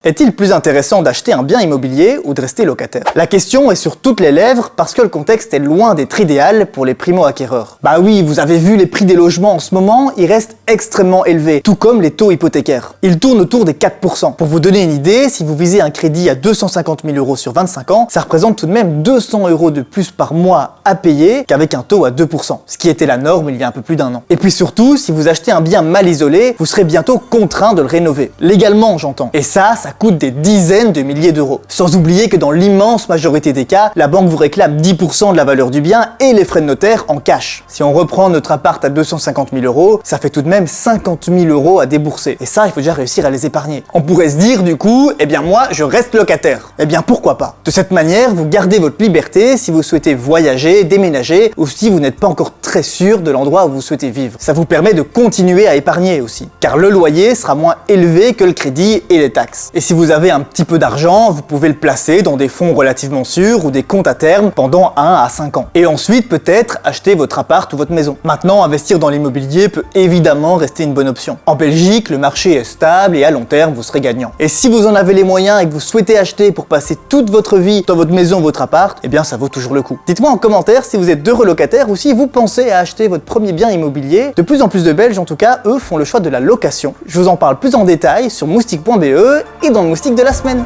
Est-il plus intéressant d'acheter un bien immobilier ou de rester locataire? La question est sur toutes les lèvres parce que le contexte est loin d'être idéal pour les primo-acquéreurs. Bah oui, vous avez vu les prix des logements en ce moment, ils restent extrêmement élevés, tout comme les taux hypothécaires. Ils tournent autour des 4%. Pour vous donner une idée, si vous visez un crédit à 250 000 € sur 25 ans, ça représente tout de même 200 € de plus par mois à payer qu'avec un taux à 2%, ce qui était la norme il y a un peu plus d'un an. Et puis surtout, si vous achetez un bien mal isolé, vous serez bientôt contraint de le rénover. Légalement, j'entends. Et ça coûte des dizaines de milliers d'euros. Sans oublier que dans l'immense majorité des cas, la banque vous réclame 10% de la valeur du bien et les frais de notaire en cash. Si on reprend notre appart à 250 000 €, ça fait tout de même 50 000 € à débourser. Et ça, il faut déjà réussir à les épargner. On pourrait se dire du coup, eh bien moi, je reste locataire. Eh bien pourquoi pas? De cette manière, vous gardez votre liberté si vous souhaitez voyager, déménager, ou si vous n'êtes pas encore très sûr de l'endroit où vous souhaitez vivre. Ça vous permet de continuer à épargner aussi, car le loyer sera moins élevé que le crédit et les taxes. Et si vous avez un petit peu d'argent, vous pouvez le placer dans des fonds relativement sûrs ou des comptes à terme pendant 1 à 5 ans. Et ensuite, peut-être, acheter votre appart ou votre maison. Maintenant, investir dans l'immobilier peut évidemment rester une bonne option. En Belgique, le marché est stable et à long terme, vous serez gagnant. Et si vous en avez les moyens et que vous souhaitez acheter pour passer toute votre vie dans votre maison ou votre appart, eh bien ça vaut toujours le coup. Dites-moi en commentaire si vous êtes heureux locataire ou si vous pensez à acheter votre premier bien immobilier. De plus en plus de Belges, en tout cas, eux font le choix de la location. Je vous en parle plus en détail sur moustique.be et dans le moustique de la semaine.